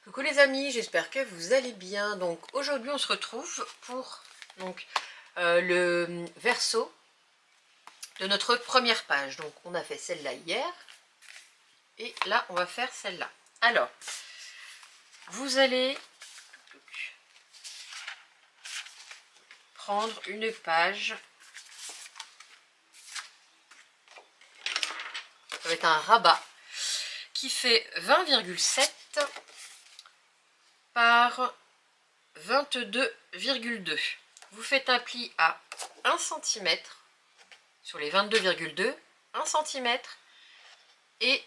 Coucou les amis, j'espère que vous allez bien. Donc aujourd'hui on se retrouve pour le verso de notre première page. Donc on a fait celle-là hier et là on va faire celle-là. Alors vous allez prendre une page, ça va être un rabat qui fait 20,7 par 22,2. Vous faites un pli à 1 cm sur les 22,2, 1 cm et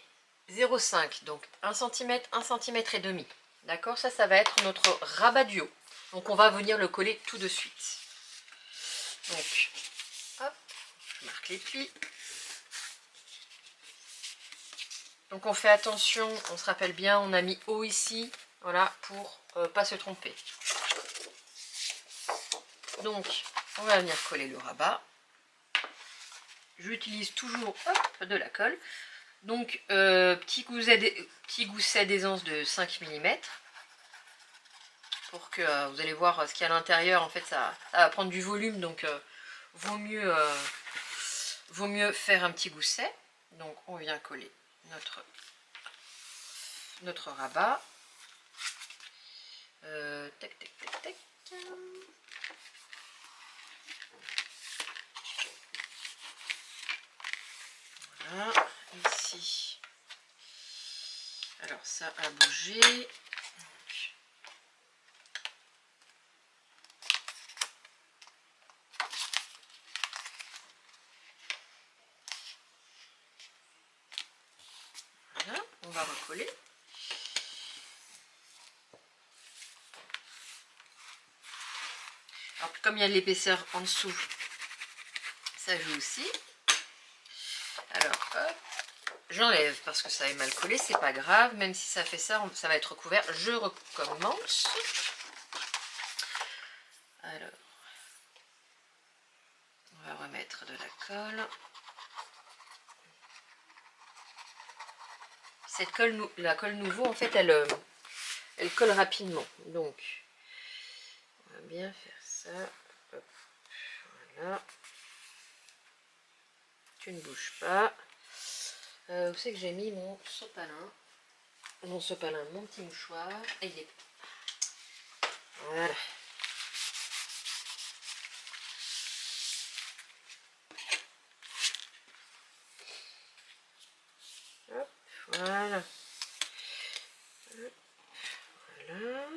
0,5, donc 1 cm, 1 cm et demi. D'accord, ça va être notre rabat du haut. Donc on va venir le coller tout de suite. Donc, hop, je marque les plis. Donc on fait attention, on se rappelle bien, on a mis haut ici, voilà, pour pas se tromper. Donc on va venir coller le rabat. J'utilise toujours de la colle. Donc petit gousset d'aisance de 5 mm. Pour que vous allez voir ce qu'il y a à l'intérieur. En fait ça va prendre du volume, donc vaut mieux faire un petit gousset. Donc on vient coller notre rabat. Tac tac tac tac. Voilà, ici. Alors ça a bougé. Voilà, on va recoller. Alors comme il y a l'épaisseur en dessous, ça joue aussi. Alors hop, j'enlève parce que ça est mal collé, c'est pas grave, même si ça fait ça, ça va être recouvert. Je recommence. Alors, on va remettre de la colle. Cette colle, la colle nouveau, en fait, elle colle rapidement. Donc, on va bien faire ça. Hop, voilà. Tu ne bouges pas. Où c'est que j'ai mis mon sopalin? Mon sopalin, mon petit mouchoir. Et il est... Voilà. Hop, voilà. Hop, voilà.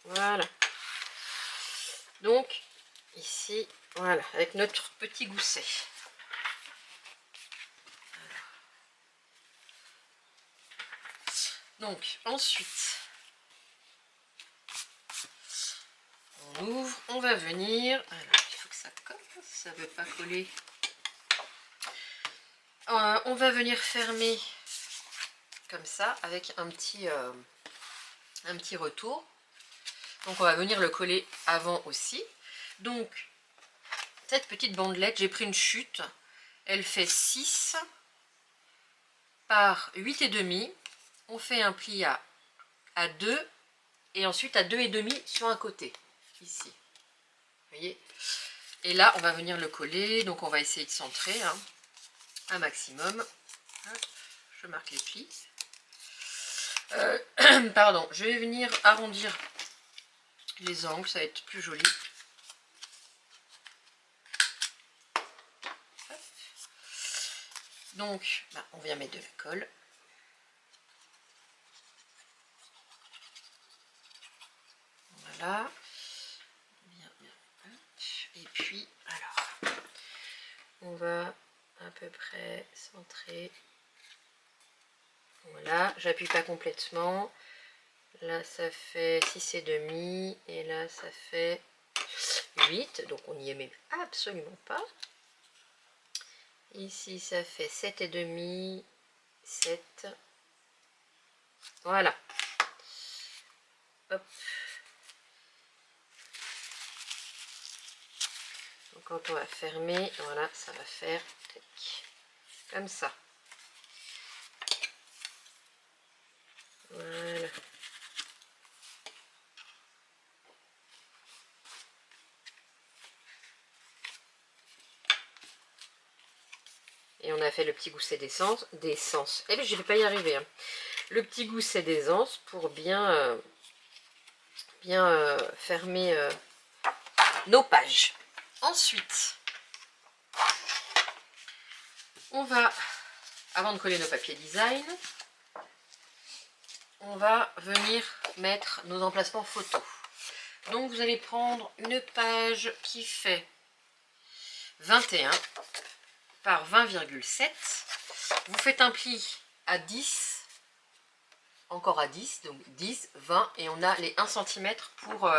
Voilà. Donc, ici, voilà, avec notre petit gousset. Donc, ensuite, on ouvre, on va venir. Alors, il faut que ça colle, ça ne veut pas coller. On va venir fermer comme ça, avec un petit retour. Donc, on va venir le coller avant aussi. Donc, cette petite bandelette, j'ai pris une chute. Elle fait 6 par 8,5. On fait un pli à 2 et ensuite à 2,5 sur un côté, ici. Vous voyez? Et là, on va venir le coller. Donc, on va essayer de centrer un maximum. Hop, je marque les plis. Pardon, je vais venir arrondir les angles, ça va être plus joli. Hop. Donc, on vient mettre de la colle. Voilà. Bien, bien. Et puis, alors, on va à peu près centrer. Voilà, j'appuie pas complètement. Là, ça fait 6,5 et là, ça fait 8. Donc, on n'y est même absolument pas. Ici, ça fait 7,5, 7. Voilà. Hop. Donc quand on va fermer, voilà, ça va faire comme ça. Voilà. Et on a fait le petit gousset d'essence. Eh bien, je ne vais pas y arriver. Hein. Le petit gousset d'essence pour bien, fermer nos pages. Ensuite, on va, avant de coller nos papiers design, on va venir mettre nos emplacements photos. Donc vous allez prendre une page qui fait 21 par 20,7. Vous faites un pli à 10, encore à 10, donc 10, 20, et on a les 1 cm pour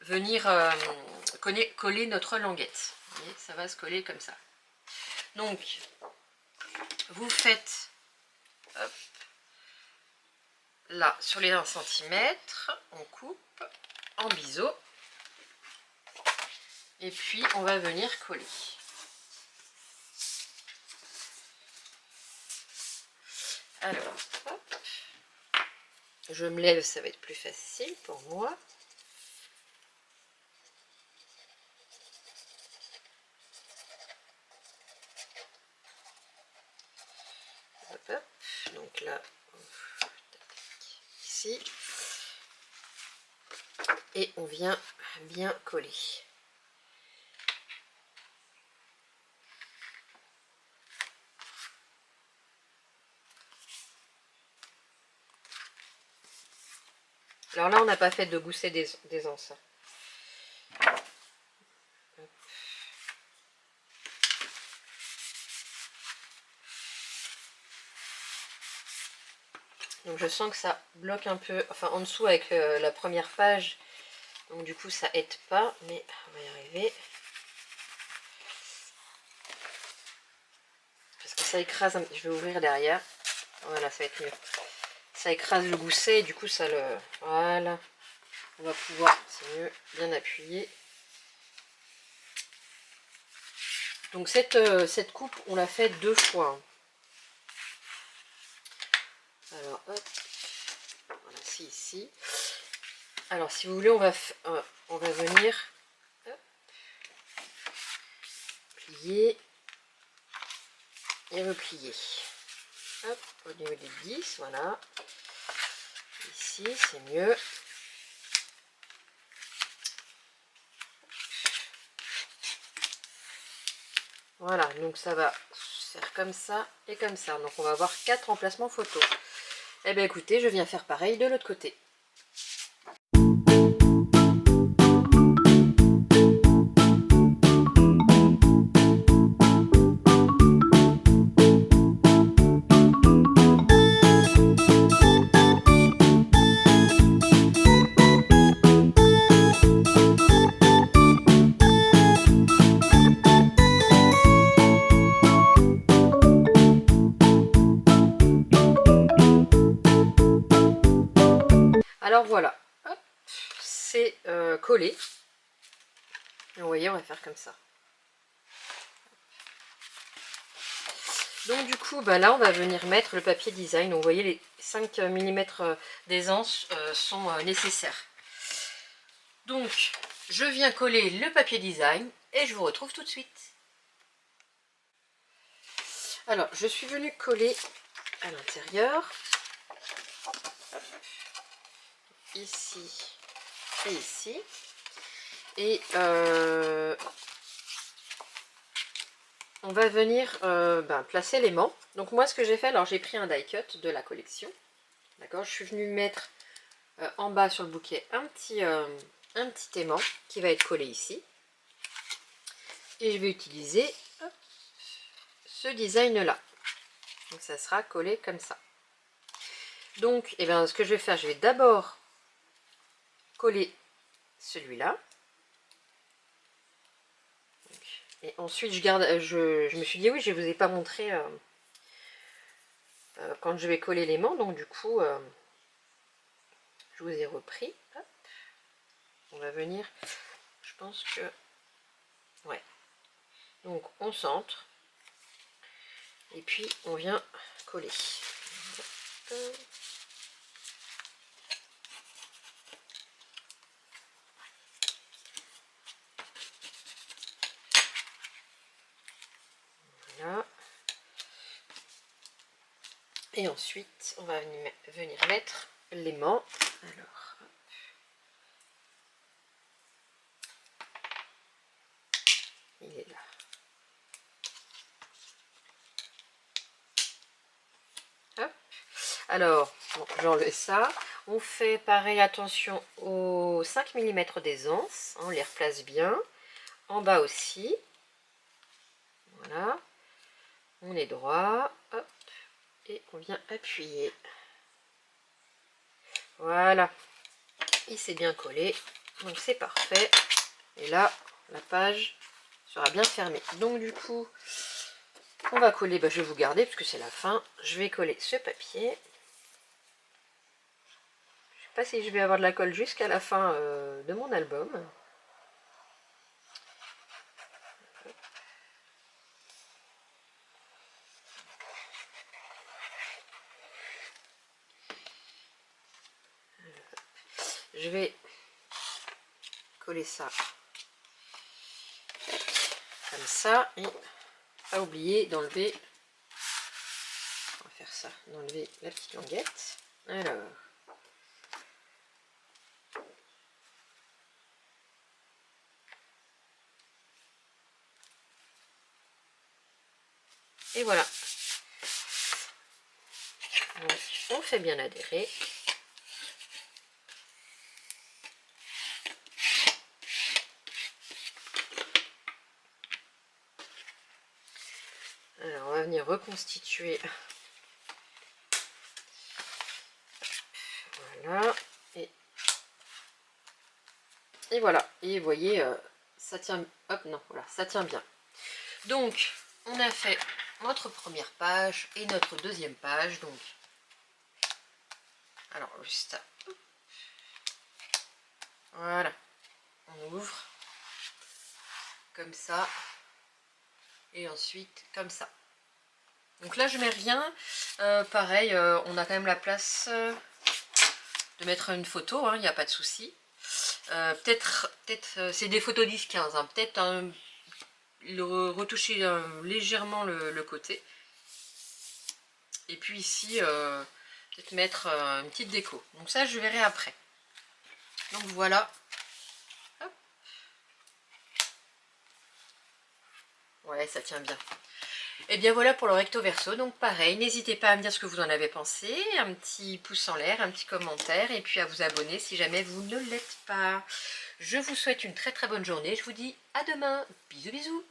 venir coller notre languette. Vous voyez, ça va se coller comme ça. Donc, vous faites hop, là sur les 1 cm, on coupe en biseau, et puis on va venir coller. Alors, hop, je me lève, ça va être plus facile pour moi. Hop, hop. Donc là, ici, et on vient bien coller. Alors là, on n'a pas fait de gousset d'aisance. Donc je sens que ça bloque un peu, enfin en dessous avec la première page. Donc du coup, ça aide pas, mais on va y arriver. Parce que ça écrase, je vais ouvrir derrière. Voilà, ça va être mieux. Ça écrase le gousset et du coup, ça le... Voilà. On va pouvoir, c'est mieux, bien appuyer. Donc cette coupe, on l'a fait 2 fois. Alors, hop. Voilà, c'est ici. Alors, si vous voulez, on va venir hop, plier et replier. Hop, au niveau des 10, voilà. Ici, c'est mieux. Voilà, donc ça va faire comme ça et comme ça. Donc on va avoir 4 emplacements photos. Eh bien écoutez, je viens faire pareil de l'autre côté. Alors voilà, c'est collé. Vous voyez, on va faire comme ça. Donc du coup, bah là, on va venir mettre le papier design. Donc, vous voyez, les 5 mm d'aisance sont nécessaires. Donc, je viens coller le papier design et je vous retrouve tout de suite. Alors, je suis venue coller à l'intérieur. Ici et ici. Et on va venir placer l'aimant. Donc moi, ce que j'ai fait, alors j'ai pris un die cut de la collection. D'accord, je suis venue mettre en bas sur le bouquet un petit aimant qui va être collé ici. Et je vais utiliser ce design là. Donc ça sera collé comme ça. Donc ce que je vais faire, je vais d'abord coller celui-là. Et ensuite je garde, je me suis dit oui, je ne vous ai pas montré quand je vais coller l'aimant, donc du coup je vous ai repris. Hop. On va venir, je pense que Donc on centre. Et puis on vient coller. Voilà. Et ensuite, on va venir mettre l'aimant. Alors, il est là. Hop. Alors, bon, j'enlève ça. On fait pareil, attention aux 5 mm d'aisance. On les replace bien. En bas aussi. Voilà. On est droit. Hop. Et on vient appuyer. Voilà. Il s'est bien collé. Donc c'est parfait. Et là, la page sera bien fermée. Donc du coup, on va coller, je vais vous garder parce que c'est la fin. Je vais coller ce papier. Je ne sais pas si je vais avoir de la colle jusqu'à la fin de mon album. Je vais coller ça comme ça et pas oublier d'enlever, on va faire ça, d'enlever la petite languette. Alors, et voilà. Donc, on fait bien adhérer. Alors, on va venir reconstituer. Voilà. Et voilà. Et vous voyez, ça tient. Hop, non, voilà, ça tient bien. Donc, on a fait notre première page et notre deuxième page. Donc, alors, juste. Voilà. On ouvre. Comme ça. Et ensuite, comme ça. Donc là, je mets rien. Pareil, on a quand même la place de mettre une photo, il n'y a pas de souci. Peut-être c'est des photos 10-15, peut-être retoucher légèrement le côté. Et puis ici, peut-être mettre une petite déco. Donc ça, je verrai après. Donc voilà. Hop. Ouais, ça tient bien. Et bien voilà pour le recto verso, donc pareil, n'hésitez pas à me dire ce que vous en avez pensé, un petit pouce en l'air, un petit commentaire, et puis à vous abonner si jamais vous ne l'êtes pas. Je vous souhaite une très très bonne journée, je vous dis à demain, bisous bisous.